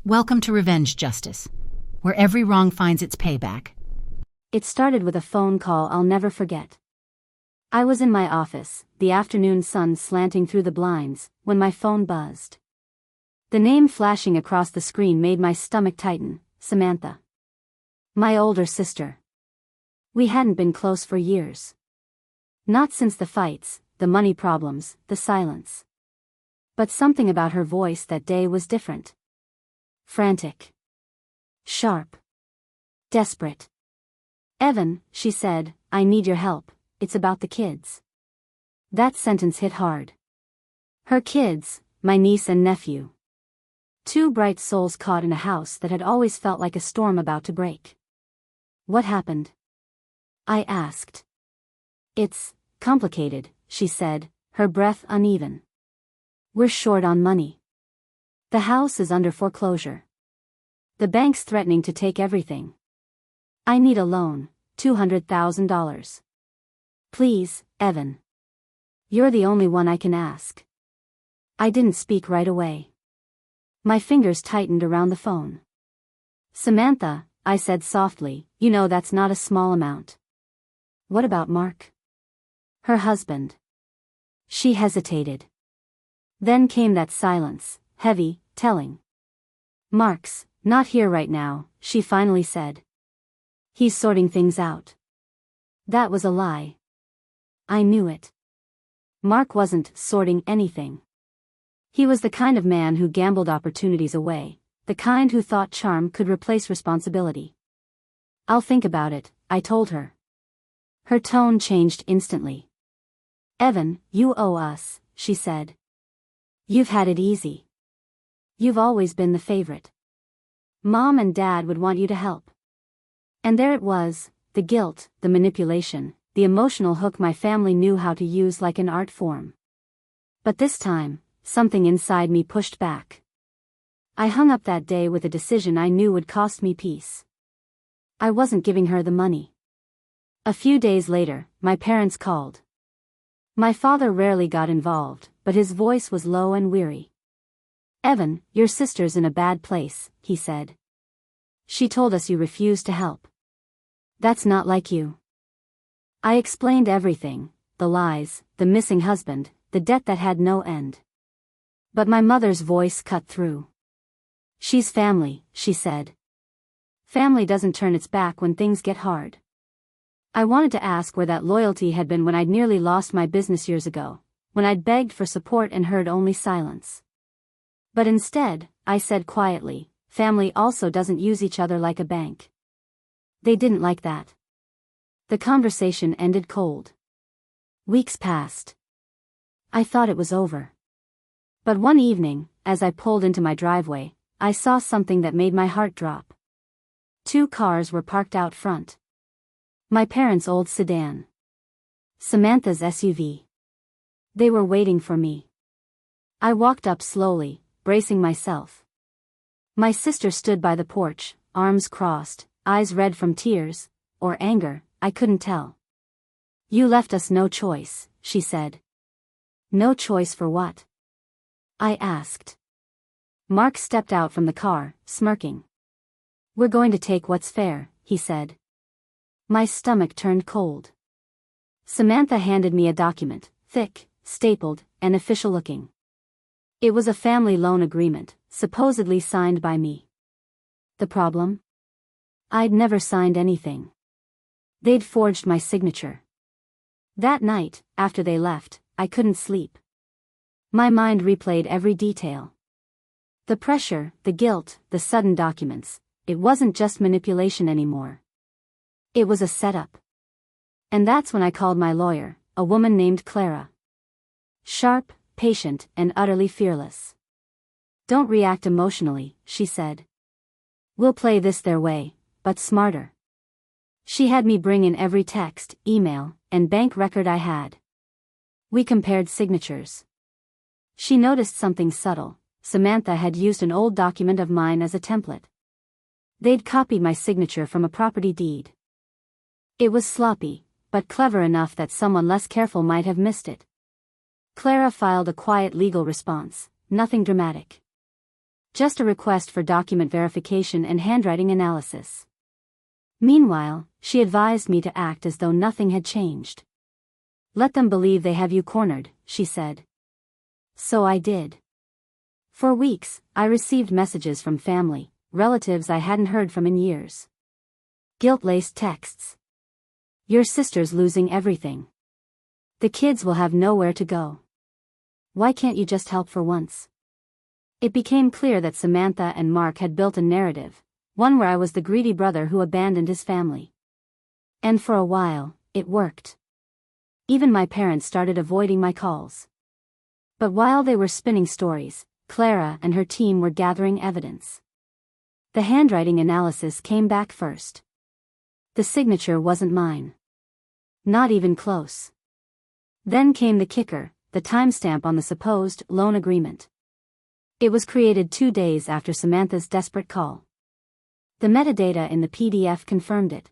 Welcome to Revenge Justice, where every wrong finds its payback. It started with a phone call I'll never forget. I was in my office, the afternoon sun slanting through the blinds, when my phone buzzed. The name flashing across the screen made my stomach tighten. Samantha. My older sister. We hadn't been close for years. Not since the fights, the money problems, the silence. But something about her voice that day was different. Frantic. Sharp. Desperate. "Evan," she said, "I need your help, it's about the kids." That sentence hit hard. Her kids, my niece and nephew. Two bright souls caught in a house that had always felt like a storm about to break. "What happened?" I asked. "It's complicated," she said, her breath uneven. "We're short on money. The house is under foreclosure. The bank's threatening to take everything. I need a loan, $200,000. Please, Evan. You're the only one I can ask." I didn't speak right away. My fingers tightened around the phone. "Samantha," I said softly, "you know that's not a small amount." "What about Mark?" "Her husband." She hesitated. Then came that silence, heavy, telling. "Mark's not here right now," she finally said. "He's sorting things out." That was a lie. I knew it. Mark wasn't sorting anything. He was the kind of man who gambled opportunities away, the kind who thought charm could replace responsibility. "I'll think about it," I told her. Her tone changed instantly. "Evan, you owe us," she said. "You've had it easy. You've always been the favorite. Mom and Dad would want you to help." And there it was, the guilt, the manipulation, the emotional hook my family knew how to use like an art form. But this time, something inside me pushed back. I hung up that day with a decision I knew would cost me peace. I wasn't giving her the money. A few days later, my parents called. My father rarely got involved, but his voice was low and weary. "Evan, your sister's in a bad place," he said. "She told us you refused to help. That's not like you." I explained everything, the lies, the missing husband, the debt that had no end. But my mother's voice cut through. "She's family," she said. "Family doesn't turn its back when things get hard." I wanted to ask where that loyalty had been when I'd nearly lost my business years ago, when I'd begged for support and heard only silence. But instead, I said quietly, "Family also doesn't use each other like a bank." They didn't like that. The conversation ended cold. Weeks passed. I thought it was over. But one evening, as I pulled into my driveway, I saw something that made my heart drop. Two cars were parked out front. My parents' old sedan. Samantha's SUV. They were waiting for me. I walked up slowly, bracing myself. My sister stood by the porch, arms crossed, eyes red from tears, or anger, I couldn't tell. "You left us no choice," she said. "No choice for what?" I asked. Mark stepped out from the car, smirking. "We're going to take what's fair," he said. My stomach turned cold. Samantha handed me a document, thick, stapled, and official-looking. It was a family loan agreement, supposedly signed by me. The problem? I'd never signed anything. They'd forged my signature. That night, after they left, I couldn't sleep. My mind replayed every detail. The pressure, the guilt, the sudden documents. It wasn't just manipulation anymore. It was a setup. And that's when I called my lawyer, a woman named Clara. Sharp, patient, and utterly fearless. "Don't react emotionally," she said. "We'll play this their way, but smarter." She had me bring in every text, email, and bank record I had. We compared signatures. She noticed something subtle. Samantha had used an old document of mine as a template. They'd copied my signature from a property deed. It was sloppy, but clever enough that someone less careful might have missed it. Clara filed a quiet legal response, nothing dramatic. Just a request for document verification and handwriting analysis. Meanwhile, she advised me to act as though nothing had changed. Let them believe they have you cornered, she said. So I did. For weeks, I received messages from family, relatives I hadn't heard from in years. Guilt-laced texts. Your sister's losing everything. The kids will have nowhere to go. Why can't you just help for once? It became clear that Samantha and Mark had built a narrative, one where I was the greedy brother who abandoned his family. And for a while, it worked. Even my parents started avoiding my calls. But while they were spinning stories, Clara and her team were gathering evidence. The handwriting analysis came back first. The signature wasn't mine. Not even close. Then came the kicker, the timestamp on the supposed loan agreement. It was created 2 days after Samantha's desperate call. The metadata in the PDF confirmed it.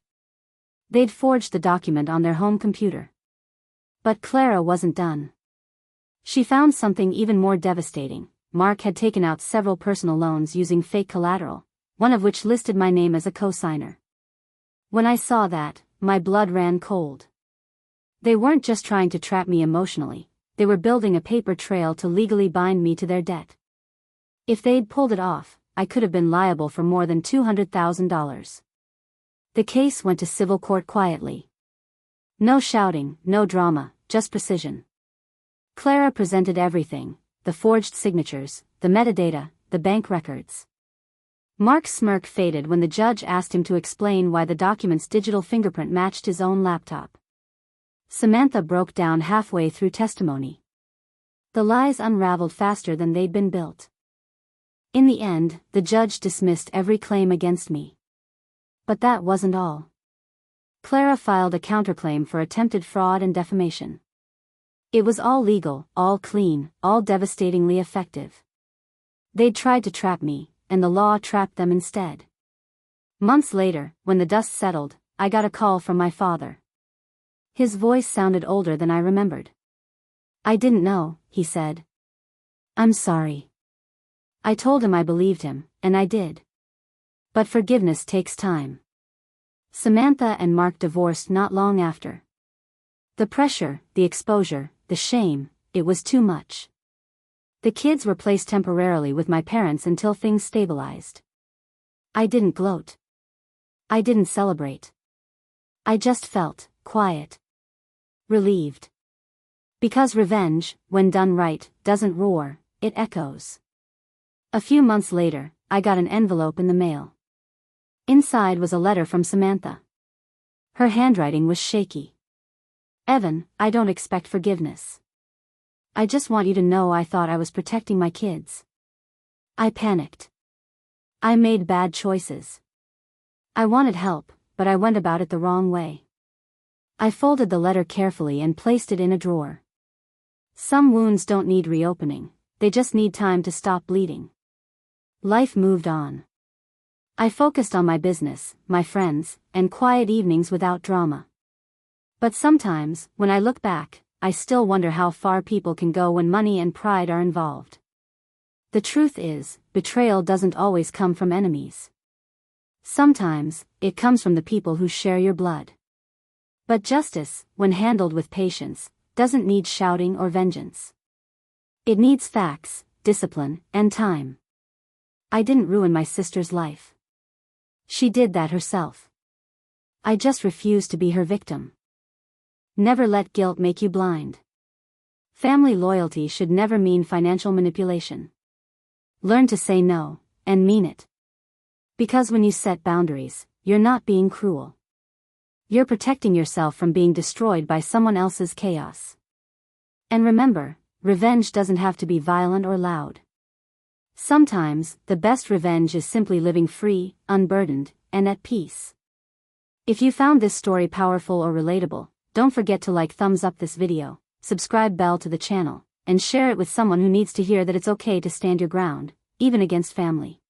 They'd forged the document on their home computer. But Clara wasn't done. She found something even more devastating. Mark had taken out several personal loans using fake collateral, one of which listed my name as a co-signer. When I saw that, my blood ran cold. They weren't just trying to trap me emotionally, they were building a paper trail to legally bind me to their debt. If they'd pulled it off, I could have been liable for more than $200,000. The case went to civil court quietly. No shouting, no drama, just precision. Clara presented everything: the forged signatures, the metadata, the bank records. Mark's smirk faded when the judge asked him to explain why the document's digital fingerprint matched his own laptop. Samantha broke down halfway through testimony. The lies unraveled faster than they'd been built. In the end, the judge dismissed every claim against me. But that wasn't all. Clara filed a counterclaim for attempted fraud and defamation. It was all legal, all clean, all devastatingly effective. They'd tried to trap me, and the law trapped them instead. Months later, when the dust settled, I got a call from my father. His voice sounded older than I remembered. I didn't know, he said. I'm sorry. I told him I believed him, and I did. But forgiveness takes time. Samantha and Mark divorced not long after. The pressure, the exposure, the shame, it was too much. The kids were placed temporarily with my parents until things stabilized. I didn't gloat. I didn't celebrate. I just felt quiet. Relieved. Because revenge, when done right, doesn't roar, it echoes. A few months later, I got an envelope in the mail. Inside was a letter from Samantha. Her handwriting was shaky. Evan, I don't expect forgiveness. I just want you to know I thought I was protecting my kids. I panicked. I made bad choices. I wanted help, but I went about it the wrong way. I folded the letter carefully and placed it in a drawer. Some wounds don't need reopening, they just need time to stop bleeding. Life moved on. I focused on my business, my friends, and quiet evenings without drama. But sometimes, when I look back, I still wonder how far people can go when money and pride are involved. The truth is, betrayal doesn't always come from enemies. Sometimes, it comes from the people who share your blood. But justice, when handled with patience, doesn't need shouting or vengeance. It needs facts, discipline, and time. I didn't ruin my sister's life. She did that herself. I just refused to be her victim. Never let guilt make you blind. Family loyalty should never mean financial manipulation. Learn to say no, and mean it. Because when you set boundaries, you're not being cruel. You're protecting yourself from being destroyed by someone else's chaos. And remember, revenge doesn't have to be violent or loud. Sometimes, the best revenge is simply living free, unburdened, and at peace. If you found this story powerful or relatable, don't forget to thumbs up this video, subscribe bell to the channel, and share it with someone who needs to hear that it's okay to stand your ground, even against family.